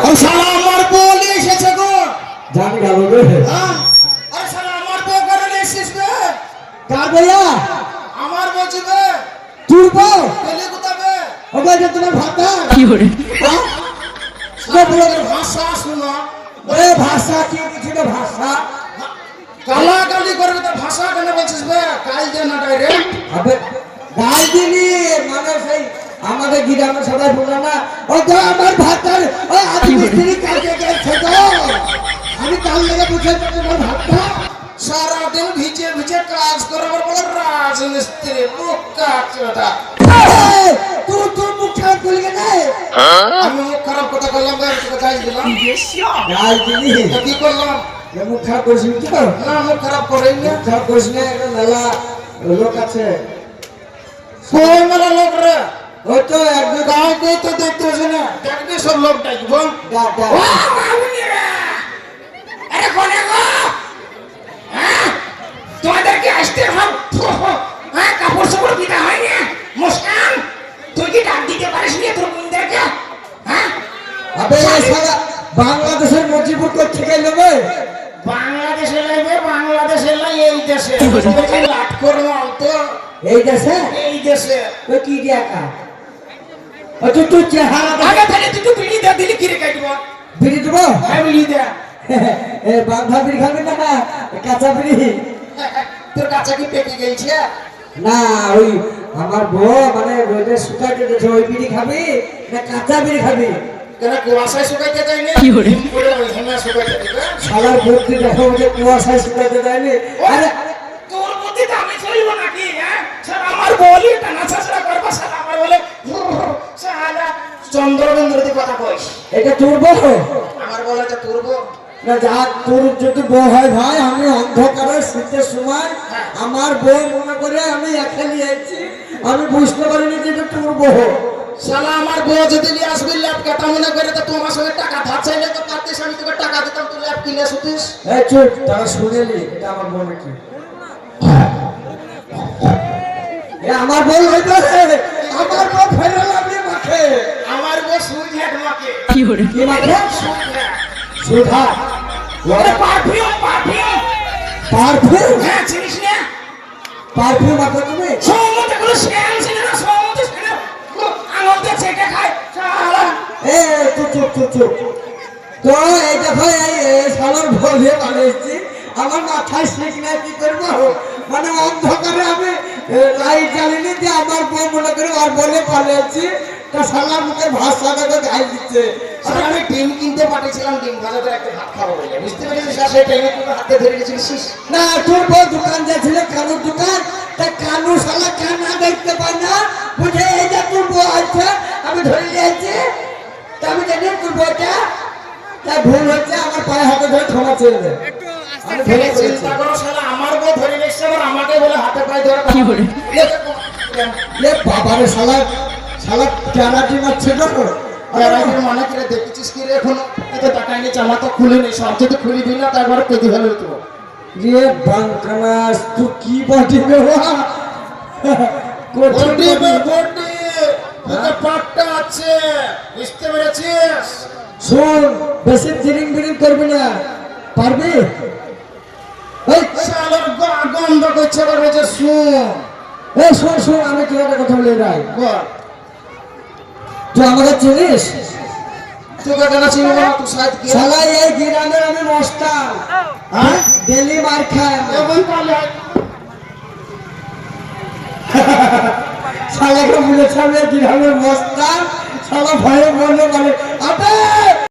আর শালা আমার বউ এসেছে গো। জান গেল রে। হ্যাঁ আরে শালা আমার বউ করে এসেছিস বে। কার বইয়া? আমার বলছি বে। তোর বউ? পেলে কোথাবে? ও ভাই তোমার ভাতা কি করে? হ্যাঁ তোদের ভাষা শুনো। এ ভাষা কি কিছু না ভাষা গালাগালি করবে তো ভাষা কেন বলছিস বে? কাল দে না ডাইরেক্ট। আবে গাল দিলি মানে সেই আমাদের গ্রামে সবাই বলে না ও তো আমার ভাতার ও আমি মিস্ত্রি কাজে গেছে তো আমি কাল লেগে বুঝে তোমার ভাতা সারাদিন ভিজে ভিজে কাজ করবার বলে রাজমিস্ত্রি মুখা চোদা। তুই মুখ খারাপ করলি কেন আমি মুখ খারাপ কথা বললাম বে, তোকে গাল দিলাম। গাল দিলি তো কি করলাম? মুখ খারাপ করিস কি তো না মুখ খারাপ করেই না। মুখ খারাপ করিস না একটা মেলা লোক আছে কোন মেলা লোক রে? ওই তো একদম গায়ে দিয়ে তো দেখতে হচ্ছে না। দেখবি সব লোক ডাকব। আরে কোনে গো? হ্যাঁ? তোমাদেরকে আসতে হবে। হ্যাঁ কাপড় সাপড় দিতে হয় না। মুস্কান তুই কি ডাক দিতে পারিস না তোর বোনদেরকে? হ্যাঁ? আবে সারা বাংলাদেশের মজিবুর করছে কে নেবে বাংলাদেশে লাগবে, বাংলাদেশে লাই এই দেশে। লাট করবো তো এই দেশে এই দেশে। তো কি দেখা ও তুই চেহারা আগে তাহলে তুই তো বিড়ি দে দিলি কিরে কাটবো? বিড়ি দেবো হ্যাঁ বিড়ি দে। এ বান্ধা বিড়ি খাবি না কাঁচা বিড়ি তোর কাছে কি পেকে গেছে? না ওই আমার বউ মানে রোদে শুকাইতে দিয়েছে ওই বিড়ি খাবি না কাঁচা বিড়ি খাবি কেন কুয়াশায় শুকাইতে দেয়নি? কি করে? হিম করে ওইখানে শুকাইতে দিবে। সালার বুদ্ধি দেখো যে কুয়াশায় শুকাইতে দেয়নি আরে তোর বুদ্ধিতে আমি চলবো নাকি? হ্যাঁ স্যার আমার বলি টানা ছাড়া করবো স্যার আমার বলে শালা চন্দ্রবিন্দুতে কথা কইস। এটা তোর বউ আমার বলে যে তোর বউ। না যা তোর যদি বউ হয় ভাই আমি অন্ধকারের শীতের সময় আমার বউ মনে করে আমি একা নিয়ে আছি আমি বুঝতে পারিনি যে এটা তোর বউ শালা আমার বউ যদি নিয়ে আসবি ল্যাপ কাটা মনে করে তো তোমার সঙ্গে টাকা ধার চাইলে তো পারতিস, আমি তোকে টাকা দিতাম তুই ল্যাপ কিনে শুতিস। এই চুপ তারা শুনেলি এটা আমার বউ নাকি এ আমার বউ হইতো আমার বউ ফেলে লাগলি মাঠে আমার বউ সুই ঘাট মাকে। কি করে? কি মাঠে সুই ঘাট। সুধা আরে পারফিউম পারফিউম। পারফিউম হ্যাঁ চিনিস না? পারফিউম মাত্র তুমি সমুদ্রে কোনো শেয়াল ছিল না, সমুদ্রে ছিল আনন্দে চেটে খায় শালা। এ চুপ চুপ চুপ চুপ তো এই দেখো এই সালার ভোলে বানিয়েছি আমার মাথায় ঠিক না কি করবো মানে অন্ধকারে আমি লাইট জ্বালিনি যে আমার বউ মনে করে আর বলে পালিয়েছি তা সালার মুখের ভাষা দেখে গাই দিচ্ছে আরে আমি ডিম কিনতে পাঠিয়েছিলাম, ডিম ভাজাতে একটা ভাত খাবো বলে, বুঝতে পেরেছিস? আর সেই টাইমে তুই হাতে ধরে গেছিলিস। না তোর বউ দোকান যাচ্ছিল কানুর দোকান তা কানু সালা কানা দেখতে পাই না বুঝে এই যে তোর বউ আছে আমি ধরে নিয়েছি তা আমি জানি তোর বউটা তাই ভুল হচ্ছে আমার পায়ে হাতে ধরে ক্ষমা চেয়ে দেয় আমি ভেবে করেছি চিন্তা করো শালা আমার বউ ধরে নিচ্ছে আবার আমাকে বলে হাতে পায়ে ধরে কি করে? এ বাবারে শালা শালা ক্যারাটি মারছে তো প্যারাগের মানে কি রে, দেখেছিস কি রে এখনো? এত টাকা এনে জামা তো খুলিনি, সব যদি খুলি দিই না তারপরে পেতে ফেলে দিত। রে বাঙ্কানাস তুই কি বডি রে বাবা বডি বে বডি, তোকে পাটটা আছে, বুঝতে পেরেছিস? শোন বেশি জিরিং বিরিং করবি না পারবি এই শালার গন্ধ করছে আবার বলছে শুন। এই শোন শোন আমি তোর একটা কথা বলে রাই বল, তুই আমাকে চিনিস তোকে কেন চিনবো না? তুই সাইড কি? শালা এই গ্রামের আমি মস্তান হ্যাঁ? ডেলি মার খাই আমি। এমন পালে শালাকে বলেছে আমি এই গ্রামের মস্তান শালা ভয়ে বললে বলে আবে